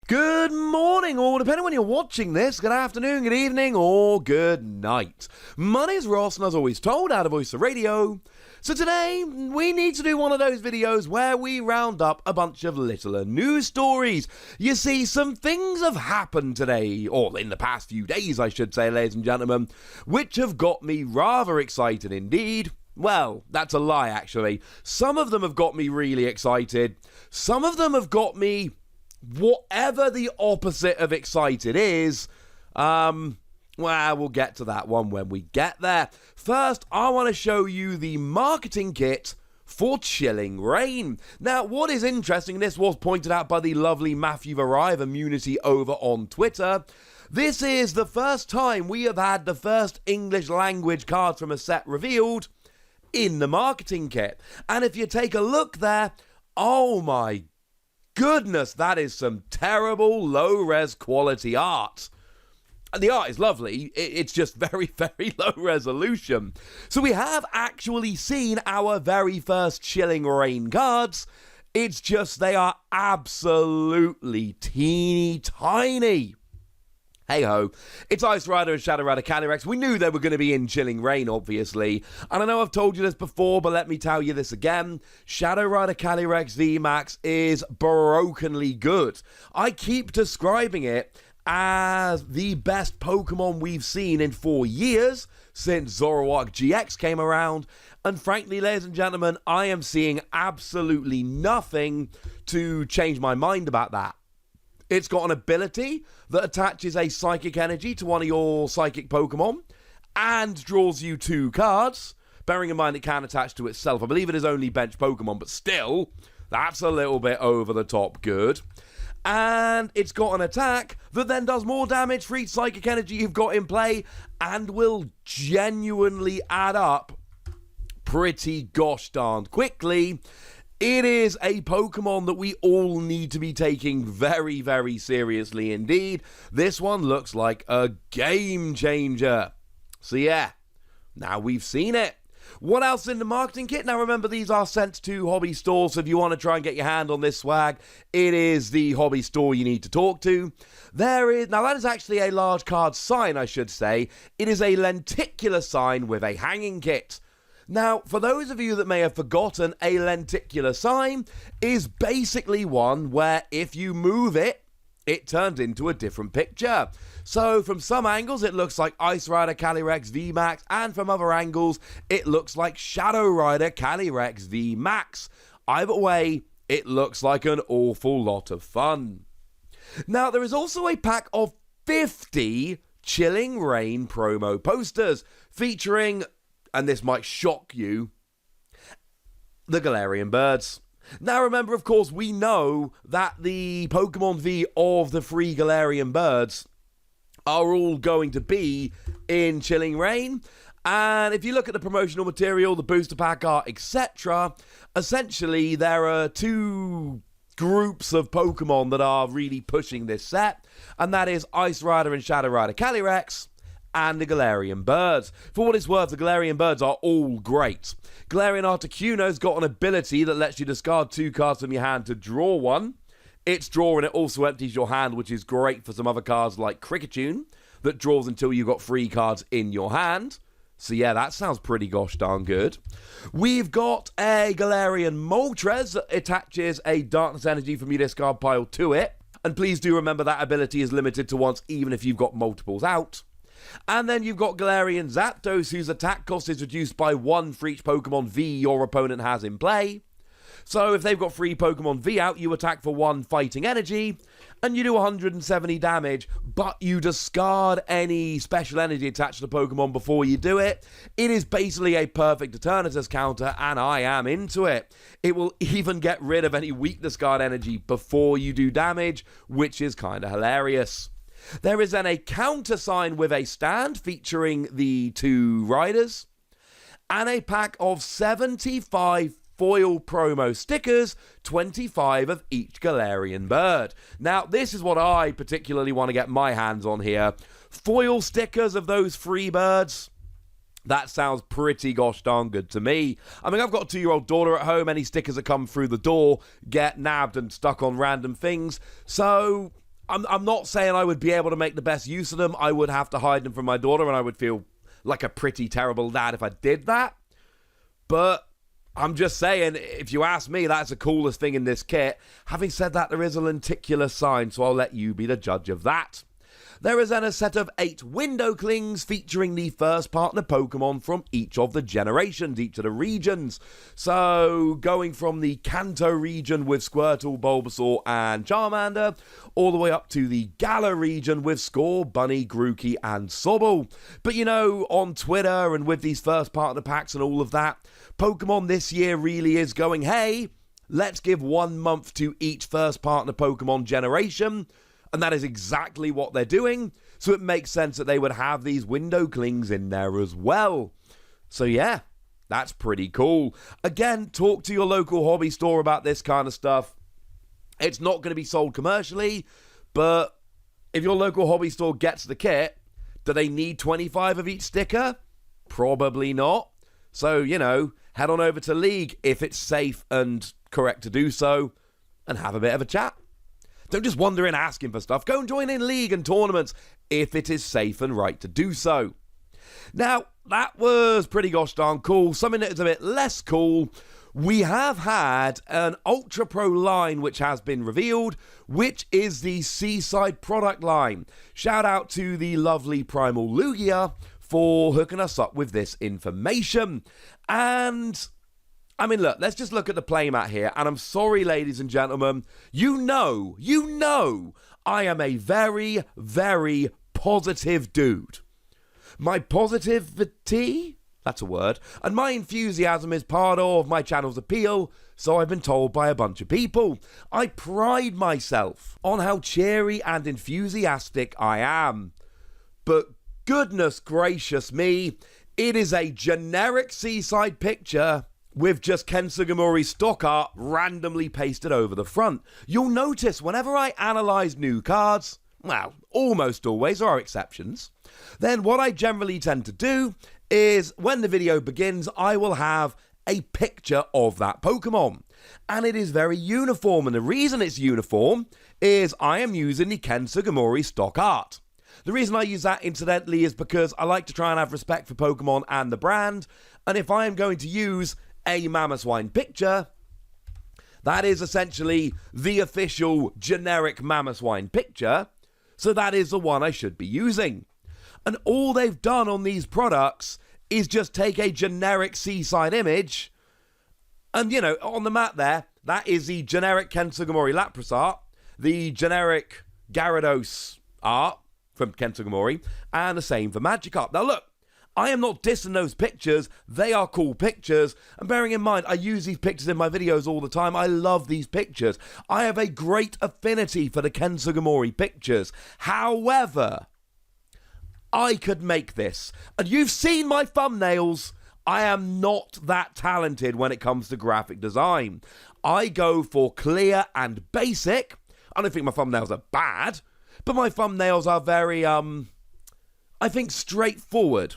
Good morning, or depending on when you're watching this, good afternoon, good evening, or good night. My name's Ross, and as always told, out of Voice of Radio. So today, we need to do one of those videos where we round up a bunch of littler news stories. You see, some things have happened today, or in the past few days, I should say, ladies and gentlemen, which have got me rather excited indeed. Well, that's a lie, actually. Some of them have got me really excited. Some of them have got me whatever the opposite of excited is. Well, we'll get to that one when we get there. First, I want to show you the marketing kit for Chilling Reign. Now, what is interesting, this was pointed out by the lovely Matthew Varai of Immunity over on Twitter. This is the first time we have had the first English language cards from a set revealed in the marketing kit. And if you take a look there, oh my goodness, that is some terrible low-res quality art. The art is lovely, it's just very, very low resolution. So we have actually seen our very first Chilling Reign cards. It's just they are absolutely teeny tiny. Hey-ho, it's Ice Rider and Shadow Rider Calyrex. We knew they were going to be in Chilling Reign, obviously. And I know I've told you this before, but let me tell you this again. Shadow Rider Calyrex VMAX is brokenly good. I keep describing it as the best Pokemon we've seen in 4 years since Zoroark GX came around. And frankly, ladies and gentlemen, I am seeing absolutely nothing to change my mind about that. It's got an ability that attaches a psychic energy to one of your psychic Pokemon and draws you 2 cards. Bearing in mind it can attach to itself. I believe it is only bench Pokemon, but still, that's a little bit over the top good. And it's got an attack that then does more damage for each psychic energy you've got in play and will genuinely add up pretty gosh darned quickly. It is a Pokemon that we all need to be taking very, very seriously indeed. This one looks like a game changer. So yeah, now we've seen it. What else in the marketing kit? Now remember, these are sent to hobby stores, so if you want to try and get your hand on this swag, it is the hobby store you need to talk to. Now that is actually a large card sign, I should say. It is a lenticular sign with a hanging kit. Now, for those of you that may have forgotten, a lenticular sign is basically one where if you move it, it turns into a different picture. So from some angles, it looks like Ice Rider Calyrex VMAX, and from other angles, it looks like Shadow Rider Calyrex VMAX. Either way, it looks like an awful lot of fun. Now, there is also a pack of 50 Chilling Reign promo posters featuring, and this might shock you, the Galarian birds. Now remember, of course, we know that the Pokemon V of the free Galarian birds are all going to be in Chilling Reign. And if you look at the promotional material, the booster pack art, etc., essentially there are 2 groups of Pokemon that are really pushing this set, and that is Ice Rider and Shadow Rider Calyrex and the Galarian birds. For what it's worth, the Galarian birds are all great. Galarian Articuno's got an ability that lets you discard 2 cards from your hand to draw 1. Its draw, and it also empties your hand, which is great for some other cards like Kricketune that draws until you've got 3 cards in your hand. So yeah, that sounds pretty gosh darn good. We've got a Galarian Moltres that attaches a Darkness Energy from your discard pile to it. And please do remember that ability is limited to once, even if you've got multiples out. And then you've got Galarian Zapdos, whose attack cost is reduced by 1 for each Pokemon V your opponent has in play. So if they've got 3 Pokemon V out, you attack for 1 fighting energy, and you do 170 damage, but you discard any special energy attached to the Pokemon before you do it. It is basically a perfect Eternatus counter, and I am into it. It will even get rid of any weak discard energy before you do damage, which is kind of hilarious. There is then a countersign with a stand featuring the 2 riders, and a pack of 75 foil promo stickers, 25 of each Galarian bird. Now, this is what I particularly want to get my hands on here. Foil stickers of those 3 birds. That sounds pretty gosh darn good to me. I mean, I've got a 2-year-old daughter at home. Any stickers that come through the door get nabbed and stuck on random things. So I'm not saying I would be able to make the best use of them. I would have to hide them from my daughter, and I would feel like a pretty terrible dad if I did that. But I'm just saying, if you ask me, that's the coolest thing in this kit. Having said that, there is a lenticular sign, so I'll let you be the judge of that. There is then a set of 8 window clings featuring the first partner Pokemon from each of the generations, each of the regions. So, going from the Kanto region with Squirtle, Bulbasaur, and Charmander, all the way up to the Galar region with Score, Bunny, Grookey, and Sobble. But you know, on Twitter and with these first partner packs and all of that, Pokemon this year really is going, hey, let's give 1 month to each first partner Pokemon generation. And that is exactly what they're doing. So it makes sense that they would have these window clings in there as well. So yeah, that's pretty cool. Again, talk to your local hobby store about this kind of stuff. It's not going to be sold commercially, but if your local hobby store gets the kit, do they need 25 of each sticker? Probably not. So, you know, head on over to League if it's safe and correct to do so, and have a bit of a chat. Don't just wander in asking for stuff. Go and join in League and tournaments if it is safe and right to do so. Now, that was pretty gosh darn cool. Something that is a bit less cool. We have had an Ultra Pro line which has been revealed, which is the Seaside product line. Shout out to the lovely Primal Lugia for hooking us up with this information. And I mean, look, let's just look at the playmat here. And I'm sorry, ladies and gentlemen, you know, I am a very, very positive dude. My positivity, that's a word, and my enthusiasm is part of my channel's appeal, so I've been told by a bunch of people. I pride myself on how cheery and enthusiastic I am. But goodness gracious me, it is a generic Seaside picture with just Ken Sugimori's stock art randomly pasted over the front. You'll notice whenever I analyse new cards, well, almost always, there are exceptions, then what I generally tend to do is when the video begins, I will have a picture of that Pokemon. And it is very uniform, and the reason it's uniform is I am using the Ken Sugimori stock art. The reason I use that, incidentally, is because I like to try and have respect for Pokemon and the brand, and if I am going to use a Mamoswine picture, that is essentially the official generic Mamoswine picture, so that is the one I should be using. And all they've done on these products is just take a generic Seaside image, and you know, on the mat there, that is the generic Ken Sugimori Lapras art, the generic Gyarados art from Ken Sugimori, and the same for Magikarp. Now look, I am not dissing those pictures, they are cool pictures, and bearing in mind, I use these pictures in my videos all the time, I love these pictures. I have a great affinity for the Ken Sugimori pictures. However, I could make this, and you've seen my thumbnails, I am not that talented when it comes to graphic design. I go for clear and basic. I don't think my thumbnails are bad, but my thumbnails are very, I think straightforward.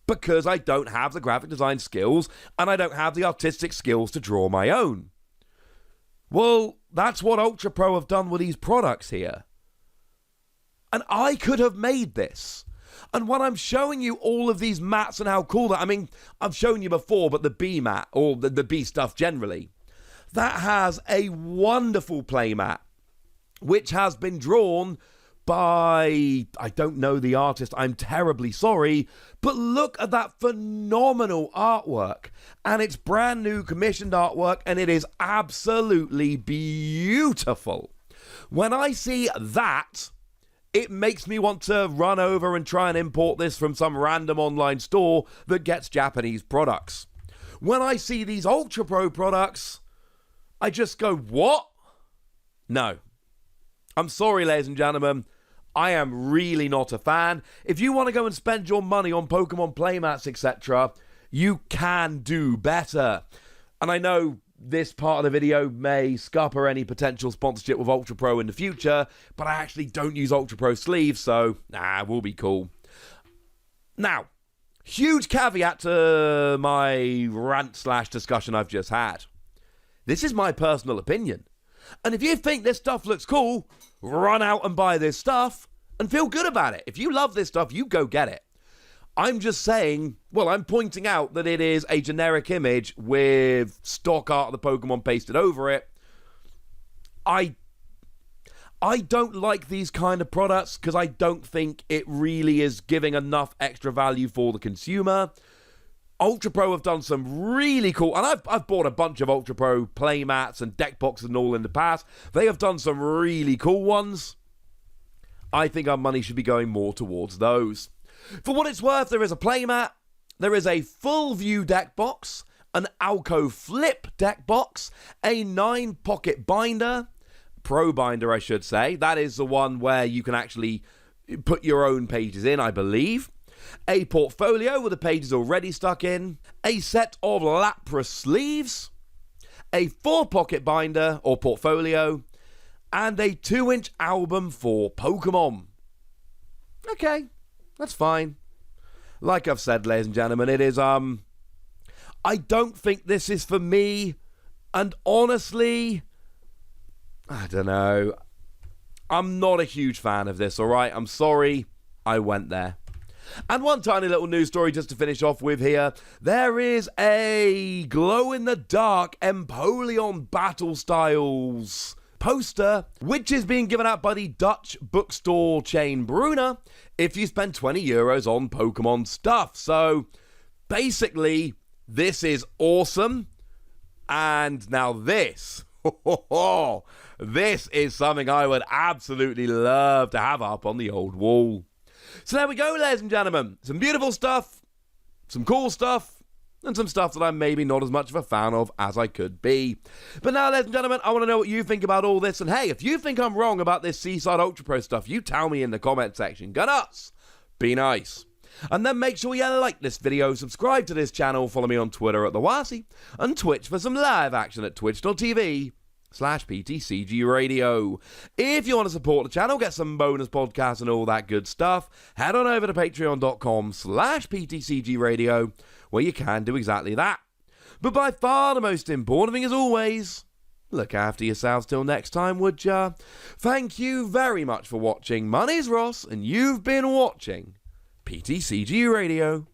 Because I don't have the graphic design skills, and I don't have the artistic skills to draw my own. Well, that's what Ultra Pro have done with these products here. And I could have made this. And when I'm showing you all of these mats and how cool that, I mean, I've shown you before, but the B mat, or the B stuff generally, that has a wonderful playmat, which has been drawn by, I don't know the artist, I'm terribly sorry, but look at that phenomenal artwork. And it's brand new commissioned artwork, and it is absolutely beautiful. When I see that, it makes me want to run over and try and import this from some random online store that gets Japanese products. When I see these Ultra Pro products, I just go, what? No. I'm sorry, ladies and gentlemen. I am really not a fan. If you want to go and spend your money on Pokemon playmats, etc., you can do better. And I know this part of the video may scupper any potential sponsorship with Ultra Pro in the future, but I actually don't use Ultra Pro sleeves, so we'll be cool. Now, huge caveat to my rant/discussion I've just had. This is my personal opinion. And if you think this stuff looks cool, run out and buy this stuff and feel good about it. If you love this stuff, you go get it. I'm just saying, well, I'm pointing out that it is a generic image with stock art of the Pokemon pasted over it. I don't like these kind of products because I don't think it really is giving enough extra value for the consumer. Ultra Pro have done some really cool, and I've bought a bunch of Ultra Pro playmats and deck boxes and all in the past. They have done some really cool ones. I think our money should be going more towards those. For what it's worth, there is a playmat, there is a full view deck box, an Alco Flip deck box, a 9-pocket binder, Pro binder I should say. That is the one where you can actually put your own pages in, I believe. A portfolio with the pages already stuck in, a set of Lapras sleeves, a 4-pocket binder or portfolio, and a 2-inch album for Pokemon. Okay, that's fine. Like I've said, ladies and gentlemen, it is, I don't think this is for me, and honestly, I don't know. I'm not a huge fan of this, alright? I'm sorry, I went there. And one tiny little news story just to finish off with here. There is a glow-in-the-dark Empoleon Battle Styles poster, which is being given out by the Dutch bookstore chain Bruna if you spend €20 on Pokemon stuff. So, basically, this is awesome. And now this, this is something I would absolutely love to have up on the old wall. So there we go, ladies and gentlemen. Some beautiful stuff, some cool stuff, and some stuff that I'm maybe not as much of a fan of as I could be. But now, ladies and gentlemen, I want to know what you think about all this. And hey, if you think I'm wrong about this Seaside Ultra Pro stuff, you tell me in the comment section. Go nuts! Be nice. And then make sure you like this video, subscribe to this channel, follow me on Twitter at TheWasi, and Twitch for some live action at twitch.tv/PTCG Radio. If you want to support the channel, get some bonus podcasts and all that good stuff, head on over to patreon.com/PTCG Radio, where you can do exactly that. But by far the most important thing, as always, look after yourselves till next time, would ya? Thank you very much for watching. My name's Ross, and you've been watching PTCG Radio.